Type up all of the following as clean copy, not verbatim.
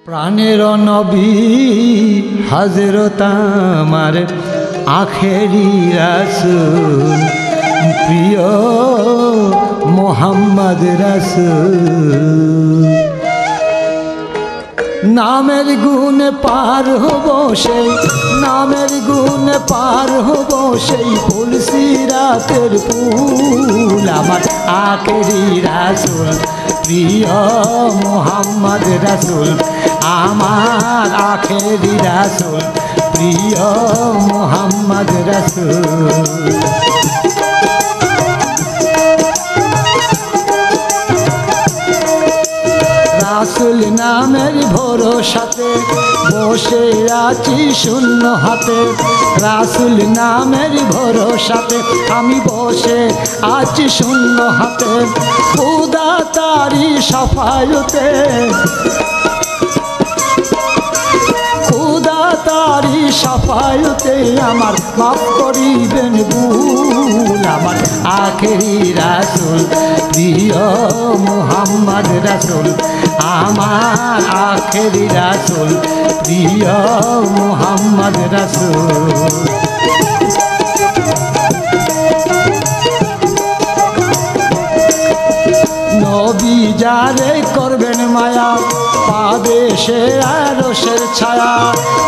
প্রাণের নবী হযরত আমার আখেরি রাসূল প্রিয় মোহাম্মদ রাসূল নামের গুণে পার হব সেই নামের গুণে পার হব সেই ফুল সিরাতের ফুল আমার আখেরি রাসূল প্রিয় মোহাম্মদ রাসূল আমার আখেরি রাসূল প্রিয় মোহাম্মদ রাসূল রাসূল নামের ভরসাতে বসে আছি শূন্য হাতে রাসূল নামের ভরসাতে আমি বসে আছি শূন্য হাতে খোদা তারি সাফায়তে খোদা তারি সাফায়তে আমার মাফ করিবেন ভুল আমার আখেরি রাসূল প্রিয় মোহাম্মদ রাসূল আমার আখেরি রাসূল প্রিয় মোহাম্মদ রাসূল নবী যারে করবেন মায়া পাবে সে আরশের ছায়া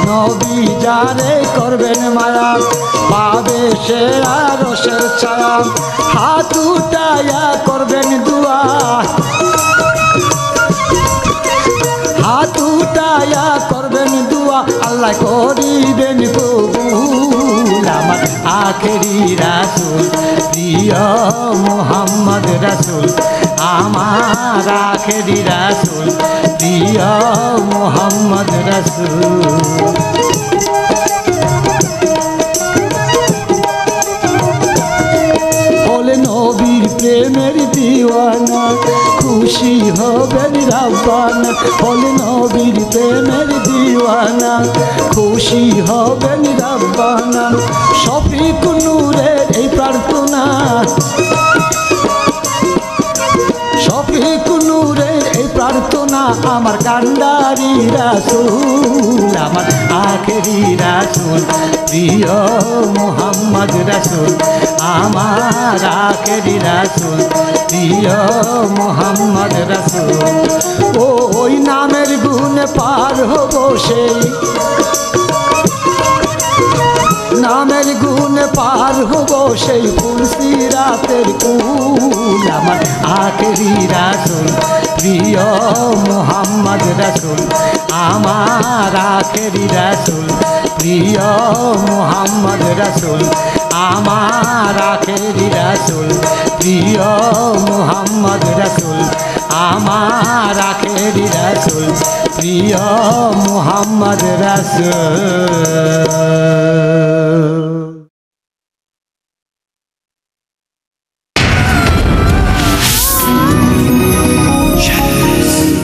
নবী যারে করবেন মায়া পাবে সে আরশের ছায়া হাত উঠায়া করবেন দুয়া হাত উঠায়া করবেন দুয়া আল্লাহ করিবেন কবুল আমার আখেরি রাসূল প্রিয় মোহাম্মদ রাসূল আমার আখেরি রাসূল প্রিয় মোহাম্মদ রাসূল বলে নবীর প্রেমের দিওয়ানা খুশি হবেন রাব্বানা বলে নবীর প্রেমের দিওয়ানা খুশি হবেন রাব্বানা শফিক নূরের এই প্রার্থনা শফিক নূরের এই প্রার্থনা আমার কান্ডারি রাসূল আমার আখেরি রাসূল প্রিয় মোহাম্মদ রাসূল আমার আখেরি রাসূল প্রিয় মোহাম্মদ রাসূল ওই নামের গুণে পার হব সেই নামের গুণে পার হব সেই ফুল সিরাতের কুল আমার আখেরি রাসূল প্রিয় মোহাম্মদ রাসূল আমার আখেরি রাসূল প্রিয় মোহাম্মদ রাসূল আমার আখেরি রাসূল প্রিয় মোহাম্মদ রাসূল আমার আখেরি রাসূল প্রিয় মোহাম্মদ রাসূল